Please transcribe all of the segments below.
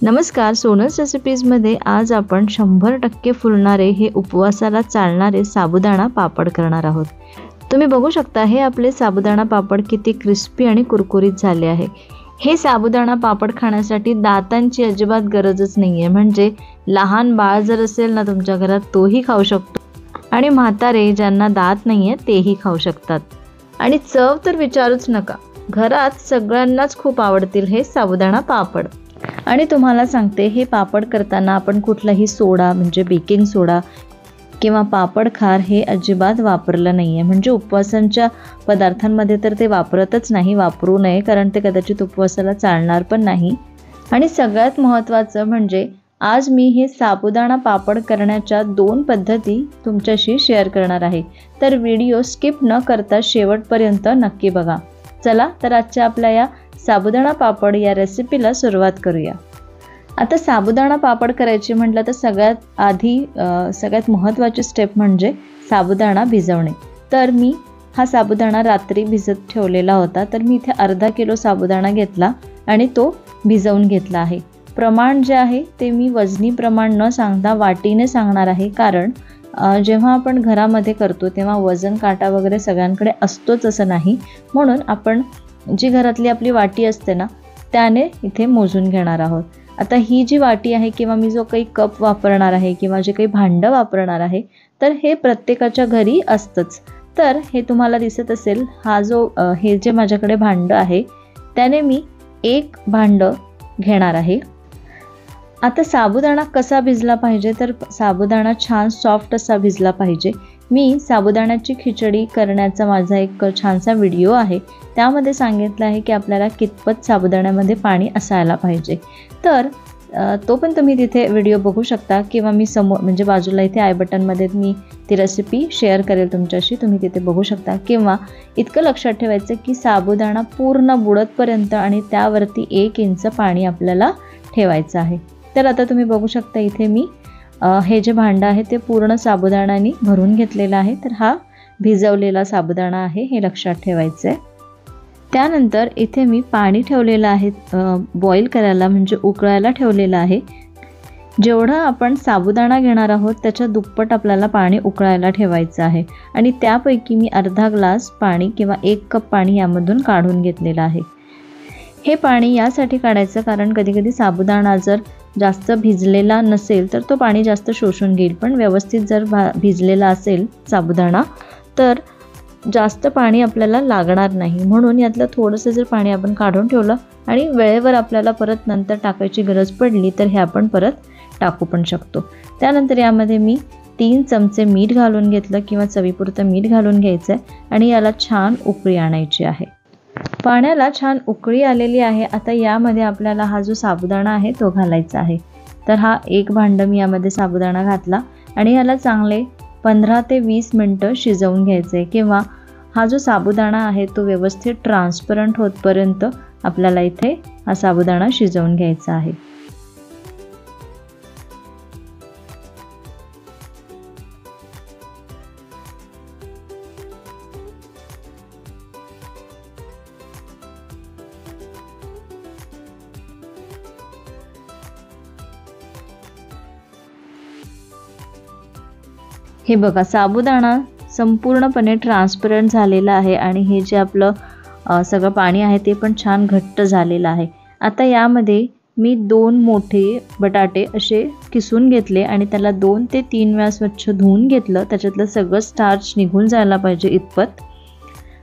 नमस्कार, सोनस रेसिपीजमध्ये आज आपण 100% फुलणारे हे उपवासाला चालणारे साबुदाणा पापड करणार आहोत। तुम्ही बघू शकता हे आपले साबुदाणा पापड किती क्रिस्पी आणि कुरकुरीत झाले आहे। हे साबुदाणा पापड खाण्यासाठी दातांची अजिबात गरजच नाहीये, म्हणजे लहान बाळ जर असेल ना तुमच्या घरात तोही खाऊ शकतो आणि म्हातारे ज्यांना दात नाहीये तेही खाऊ शकतात। आणि चव तर विचारूच नका, घरात सगळ्यांनाच खूप आवडतील हे साबुदाणा पापड। आणि तुम्हाला सांगते, हे पापड करताना आपण कुठलाही सोडा म्हणजे बेकिंग सोडा किंवा पापड खार हे अजिबात वापरलं नाहीये, म्हणजे उपवासांच्या पदार्थांमध्ये तर ते वापरतच नाही, वापरू नये, कारण ते कदाचित उपवासाला चालणार पण नाही। आणि सगळ्यात महत्त्वाचं म्हणजे आज मी हे साबुदाणा पापड करण्याच्या 2 पद्धती तुमच्याशी शेअर करणार आहे, तर व्हिडिओ स्किप न करता शेवटपर्यंत नक्की बघा। चला तर आजच्या आपल्या या साबुदाणा पापड या रेसिपीला सुरुवात करूया। आता साबुदाणा पापड करायचे म्हटलं तर सगळ्यात महत्त्वाची स्टेप म्हणजे साबुदाणा भिजवणे। तर मी हा साबुदाणा रात्री भिजत ठेवलेला होता, तर मी इथे अर्धा किलो साबुदाणा घेतला आणि तो भिजवून घेतला आहे। प्रमाण जे आहे ते मी वजनी प्रमाण न सांगता वाटीने सांगणार आहे, कारण जेव्हा आपण घरामध्ये करतो तेव्हा वजन काटा वगैरे सगळ्यांकडे असतोच असं नाही, म्हणून आपण जी घरातली आपली वाटी असते ना त्याने इथे मोजून घेणार आहोत। आता ही जी वाटी आहे किंवा मी जो काही कप वापरणार आहे किंवा जे काही भांडं वापरणार आहे, तर हे प्रत्येकाच्या घरी असतंच। तर हे तुम्हाला दिसत असेल, हे जे माझ्याकडे भांडं आहे त्याने मी 1 भांडं घेणार आहे। आता साबुदाणा कसा भिजला पाहिजे, तर साबुदाणा छान सॉफ्ट असा भिजला पाहिजे। मी साबुदाण्याची खिचडी करण्याचा माझा एक छानसा व्हिडिओ आहे, त्यामध्ये सांगितलं आहे की आपल्याला कितपत साबुदाण्यामध्ये पाणी असायला पाहिजे, तर तो पण तुम्ही तिथे व्हिडिओ बघू शकता, किंवा मी म्हणजे बाजूला इथे आय बटनमध्ये मी ती रेसिपी शेअर करेल तुमच्याशी, तुम्ही तिथे बघू शकता। किंवा इतकं लक्षात ठेवायचं की साबुदाणा पूर्ण बुडतपर्यंत आणि त्यावरती 1 इंच पाणी आपल्याला ठेवायचं आहे। तर आता तुम्ही बघू शकता इथे मी हे जे भांडं आहे ते पूर्ण साबुदाण्याने भरून घेतलेलं आहे, तर हा भिजवलेला साबुदाणा आहे हे लक्षात ठेवायचं आहे। त्यानंतर इथे मी पाणी ठेवलेलं आहे बॉईल करायला, म्हणजे उकळायला ठेवलेलं आहे। जेवढा आपण साबुदाणा घेणार आहोत त्याच्या दुप्पट आपल्याला पाणी उकळायला ठेवायचं आहे, आणि त्यापैकी मी अर्धा ग्लास पाणी किंवा 1 कप पाणी यामधून काढून घेतलेलं आहे। हे पाणी यासाठी काढायचं कारण कधीकधी साबुदाणा जर जास्त भिजलेला नसेल तर तो पाणी जास्त शोषून घेईल, पण व्यवस्थित जर भिजलेला असेल साबुदाणा तर जास्त पाणी आपल्याला लागणार नाही, म्हणून यातलं थोडंसं जर पाणी आपण काढून ठेवलं आणि वेळेवर आपल्याला परत नंतर टाकायची गरज पडली तर हे आपण परत टाकू पण शकतो। त्यानंतर यामध्ये मी 3 चमचे मीठ घालून घेतलं, किंवा चवीपुरतं मीठ घालून घ्यायचं आहे, आणि याला छान उकळी आणायची आहे। पाण्याला छान उकळी आलेली आहे। आता यामध्ये आपल्याला हा जो साबुदाणा आहे तो घालायचा आहे। तर हा 1 भांडं मी यामध्ये साबुदाणा घातला आणि याला चांगले 15 ते 20 मिनटं शिजवून घ्यायचे, किंवा हा जो साबुदाणा आहे तो व्यवस्थित ट्रान्सपरंट होतपर्यंत आपल्याला इथे हा साबुदाणा शिजवून घ्यायचा आहे। हे बघा, साबुदाणा संपूर्णपणे ट्रान्सपरंट झालेला आहे आणि हे जे आपलं सगळं पाणी आहे ते पण छान घट्ट झालेलं आहे। आता यामध्ये मी 2 मोठे बटाटे असे किसून घेतले आणि त्याला 2 ते 3 वेळा स्वच्छ धुवून घेतलं, त्याच्यातलं सगळं स्टार्च निघून जायला पाहिजे इतपत,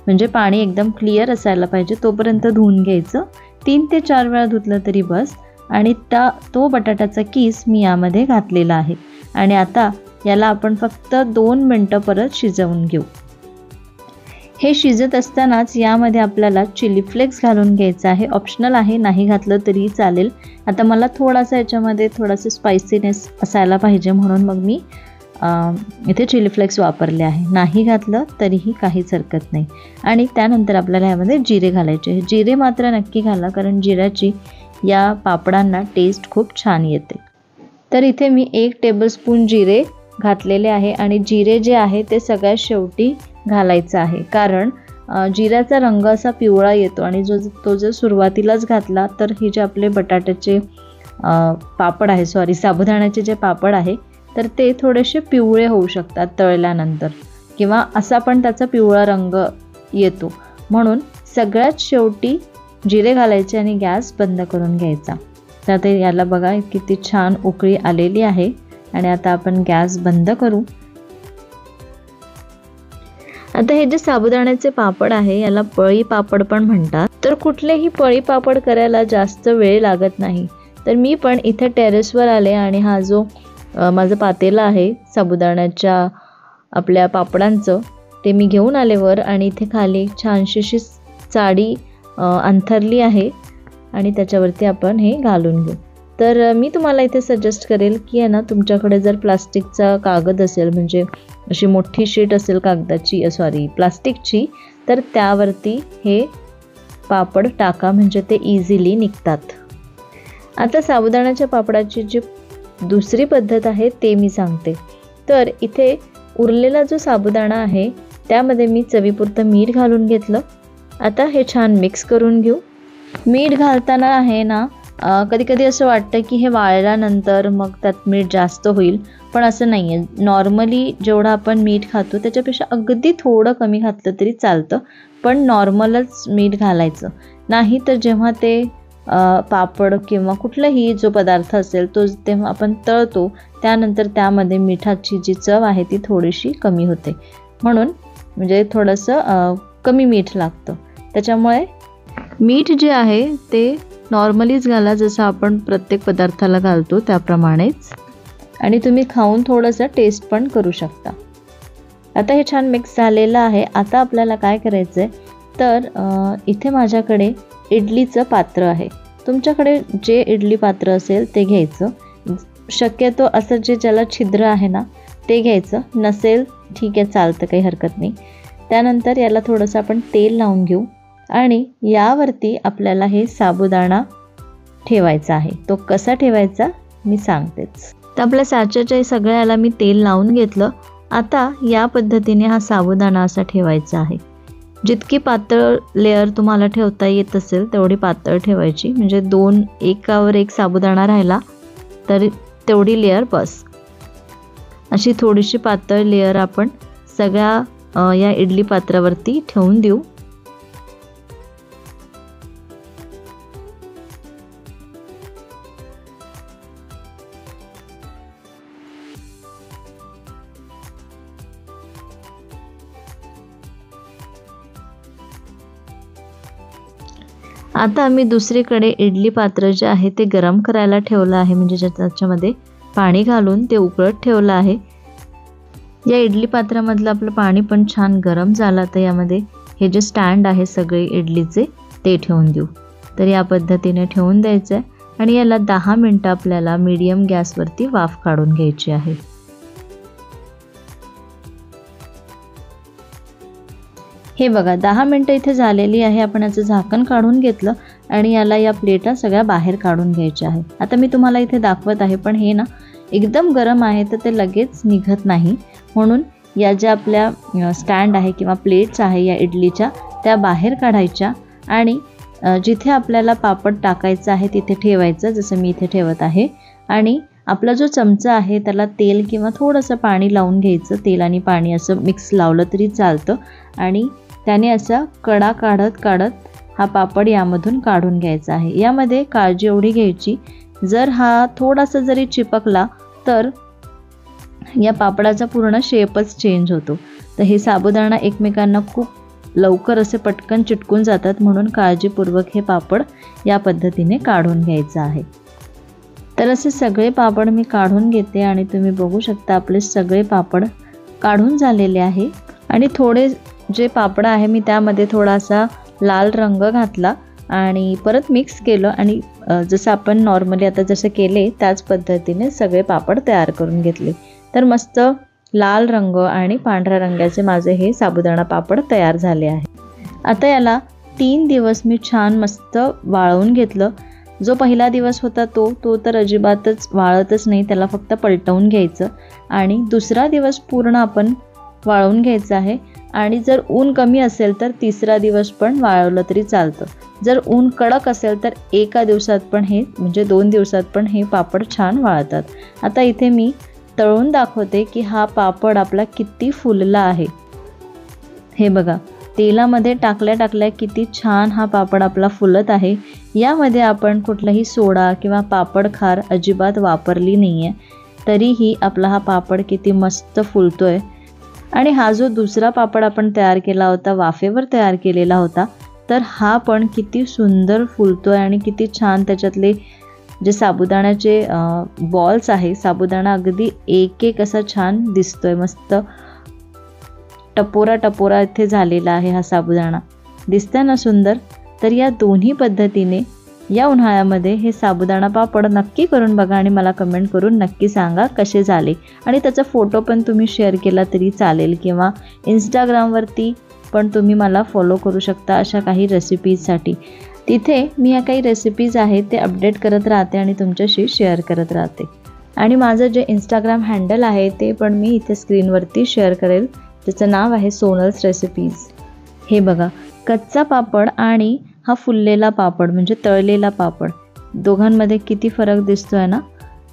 म्हणजे पाणी एकदम क्लिअर असायला पाहिजे तोपर्यंत धुवून घ्यायचं। 3 ते 4 वेळा धुतलं तरी बस। आणि तो बटाट्याचा किस मी यामध्ये घातलेला आहे, आणि आता याला आपण फक्त 2 मिनटं परत शिजवून घेऊ। हे शिजत असतानाच यामध्ये आपल्याला चिली फ्लेक्स घालून घ्यायचा आहे, ऑप्शनल आहे, नाही घातलं तरी चालेल। आता मला थोडासा याच्यामध्ये थोडासा स्पायसीनेस असायला पाहिजे, म्हणून मग मी इथे चिली फ्लेक्स वापरले आहे, नाही घातलं तरीही काहीच हरकत नाही। आणि त्यानंतर आपल्याला यामध्ये जिरे घालायचे, जिरे मात्र नक्की घाला, कारण जिऱ्याची या पापडांना टेस्ट खूप छान येते। तर इथे मी 1 टेबलस्पून जिरे घातलेले आहे, आणि जिरे जे आहे ते सगळ्यात शेवटी घालायचं आहे, कारण जिऱ्याचा रंग असा पिवळा येतो आणि तो जर सुरुवातीलाच घातला तर हे जे आपले बटाट्याचे पापड आहे, सॉरी साबुदाण्याचे जे पापड आहे तर ते थोडेसे पिवळे होऊ शकतात तळल्यानंतर, किंवा असा पण त्याचा पिवळा रंग येतो. म्हणून सगळ्यात शेवटी जिरे घालायचे आणि गॅस बंद करून घ्यायचा. तर आता याला बघा किती छान उकळी आलेली आहे आणि आता आपण गॅस बंद करू. आता हे जे साबुदाण्याचे पापड आहे याला पळी पापड पण म्हणतात. तर कुठलेही पळी पापड करायला जास्त वेळ लागत नाही. तर मी पण इथे टेरेसवर आले आणि हा जो माझं पातेलं आहे साबुदाण्याच्या आपल्या पापडांचं ते मी घेऊन आले वर, आणि इथे खाली छानशी अशी साडी अंथरली आहे आणि त्याच्यावरती आपण हे घालून घेऊ. तर मी तुम्हाला इथे सजेस्ट करेल की आहे ना, तुमच्याकडे जर प्लास्टिकचा कागद असेल, म्हणजे अशी मोठी शीट असेल कागदाची, प्लास्टिकची, तर त्यावरती हे पापड टाका, म्हणजे ते इझिली निघतात. आता साबुदाण्याच्या पापडाची जी दुसरी पद्धत आहे ते मी सांगते. तर इथे उरलेला जो साबुदाणा आहे त्यामध्ये मी चवीपुरतं मीठ घालून घेतलं. आता हे छान मिक्स करून घेऊ. मीठ घालताना आहे ना, कधी कधी असं वाटतं की हे वाळल्यानंतर मग त्यात मीठ जास्त होईल, पण असं नाही आहे. नॉर्मली जेवढं आपण मीठ खातो त्याच्यापेक्षा अगदी थोडं कमी घातलं तरी चालतं, पण नॉर्मलच मीठ घालायचं नाही. तर जेव्हा ते पापड किंवा कुठलाही जो पदार्थ असेल तो तेव्हा आपण तळतो त्यानंतर त्यामध्ये मिठाची जी चव आहे ती थोडीशी कमी होते, म्हणून म्हणजे थोडंसं कमी मीठ लागतं. त्याच्यामुळे मीठ जे आहे ते नॉर्मलीच घाला, जसं आपण प्रत्येक पदार्थाला घालतो त्याप्रमाणेच, आणि तुम्ही खाऊन थोडंसं टेस्ट पण करू शकता. आता हे छान मिक्स झालेलं आहे. आता आपल्याला काय करायचं आहे, तर इथे माझ्याकडे इडलीचं पात्र आहे. तुमच्याकडे जे इडली पात्र असेल ते घ्यायचं. शक्यतो असं जे ज्याला छिद्र आहे ना ते घ्यायचं, नसेल ठीक आहे चालतं, काही हरकत नाही. त्यानंतर याला थोडंसं आपण तेल लावून घेऊ आणि यावरती आपल्याला हे साबुदाणा ठेवायचा आहे. तो कसा ठेवायचा मी सांगतेच. तर आपल्या साच्याच्या सगळ्याला मी तेल लावून घेतलं. आता या पद्धतीने हा साबुदाणा असा ठेवायचा आहे. जितकी पातळ लेअर तुम्हाला ठेवता येत असेल तेवढी पातळ ठेवायची, म्हणजे एकावर एक साबुदाणा राहिला तर तेवढी लेअर बस. अशी थोडीशी पातळ लेअर आपण सगळ्या या इडली पात्रावरती ठेवून देऊ. आता मी दुसरीकडे इडली पात्र जे आहे ते गरम करायला ठेवलं आहे, म्हणजे त्याच्यामध्ये पाणी घालून ते उकळत ठेवलं आहे. या इडली पात्रामधलं आपलं पाणी पण छान गरम झालं. तर यामध्ये हे जे स्टँड आहे सगळे इडलीचे ते ठेवून देऊ. तर या पद्धतीने ठेवून द्यायचं आहे आणि याला 10 मिनटं आपल्याला मीडियम गॅसवरती वाफ काढून घ्यायची आहे. हे बघा 10 मिनटं इथे झालेली आहे. आपण याचं झाकण काढून घेतलं आणि याला या प्लेटा सगळ्या बाहेर काढून घ्यायच्या आहे. आता मी तुम्हाला इथे दाखवत आहे, पण हे ना एकदम गरम आहे तर ते लगेच निघत नाही, म्हणून या ज्या आपल्या स्टँड आहे किंवा प्लेट्स आहे या इडलीच्या त्या बाहेर काढायच्या आणि जिथे आपल्याला पापड टाकायचं आहे तिथे ठेवायचं, जसं मी इथे ठेवत आहे. आणि आपला जो चमचा आहे त्याला तेल किंवा थोडंसं पाणी लावून घ्यायचं. तेल आणि पाणी असं मिक्स लावलं तरी चालतं आणि त्याने असा कडा काढत काढत हा पापड यामधून काढून घ्यायचा आहे. यामध्ये काळजी एवढी घ्यायची, जर हा थोडासा जरी चिपकला तर या पापडाचा पूर्ण शेपच चेंज होतो. तर हे साबुदाणा एकमेकांना खूप लवकर असे पटकन चिटकून जातात, म्हणून काळजीपूर्वक हे पापड या पद्धतीने काढून घ्यायचं आहे. तर असे सगळे पापड मी काढून घेते आणि तुम्ही बघू शकता आपले सगळे पापड काढून झालेले आहे. आणि थोडे जे पापड आहे मी त्यामध्ये थोडासा लाल रंग घातला आणि परत मिक्स केलं आणि जसं आपण नॉर्मली आता जसं केले त्याच पद्धतीने सगळे पापड तयार करून घेतले. तर मस्त लाल रंग आणि पांढऱ्या रंगाचे माझे हे साबुदाणा पापड तयार झाले आहे. आता याला 3 दिवस मी छान मस्त वाळवून घेतलं. जो पहिला दिवस होता तो तर अजिबातच वाळतच नाही, त्याला फक्त पलटवून घ्यायचं आणि दुसरा दिवस पूर्ण आपण वाळवून घ्यायचा आहे आणि जर ऊन कमी असेल तर तिसरा दिवस पण वाळवलं तरी चालतं. जर ऊन कडक असेल तर एका दिवसात पण हे म्हणजे 2 दिवसात पण हे पापड छान वाळतात. आता इथे मी तळून दाखवते की हा पापड आपला किती फुलला आहे. हे बघा, तेलामध्ये टाकल्या किती छान हा पापड आपला फुलत आहे. यामध्ये आपण कुठलाही सोडा किंवा पापड खार अजिबात वापरली नाही आहे, तरीही आपला हा पापड किती मस्त फुलतोय. आणि हा जो दुसरा पापड आपण तयार केला होता, वाफेवर तयार केलेला होता, तर हा पण किती सुंदर फुलतोय आणि किती छान त्याच्यातले जे साबुदाण्याचे बॉल्स आहे, साबुदाणा अगदी एक एक असा छान दिसतोय. मस्त टपोरा इथे झालेला आहे हा साबुदाणा. दिसतंय ना सुंदर? तर या दोन्ही पद्धतीने या उन्हाळ्यामध्ये हे साबुदाणा पापड नक्की करून बघा आणि मला कमेंट करून नक्की सांगा कसे झाले. आणि त्याचा फोटो पण तुम्ही शेअर केला तरी चालेल किंवा इंस्टाग्रामवरती पण तुम्ही मला फॉलो करू शकता अशा काही रेसिपीजसाठी. तिथे मी या काही रेसिपीज आहेत ते अपडेट करत राहते आणि तुमच्याशी शेअर करत राहते. आणि माझं जे इंस्टाग्राम हँडल आहे ते पण मी इथे स्क्रीनवरती शेअर करेल. त्याचं नाव आहे सोनल्स रेसिपीज. हे बघा, कच्चा पापड आणि हा फुललेला पापड म्हणजे तळलेला पापड, दोघांमध्ये किती फरक दिसतोय ना.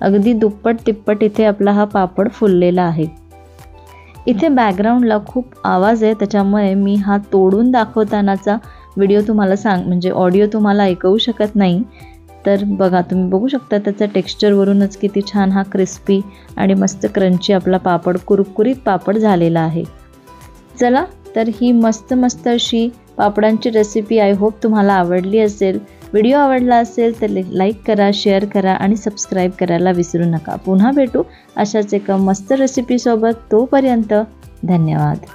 अगदी दुप्पट तिप्पट इथे आपला हा पापड फुललेला आहे. इथे बॅकग्राऊंडला खूप आवाज आहे, त्याच्यामुळे मी हा तोडून दाखवतानाचा व्हिडिओ तुम्हाला म्हणजे ऑडिओ तुम्हाला ऐकवू शकत नाही. तर बघा, तुम्ही बघू शकता त्याचा टेक्स्चरवरूनच किती छान हा क्रिस्पी आणि मस्त क्रंची आपला पापड, कुरकुरीत पापड झालेला आहे. चला, तर ही मस्त अशी पापडांची रेसिपी आय होप तुम्हाला आवडली असेल. व्हिडिओ आवडला असेल तर लाईक करा, शेअर करा आणि सबस्क्राईब करायला विसरू नका. पुन्हा भेटू अशाच एका मस्त रेसिपीसोबत. तोपर्यंत धन्यवाद.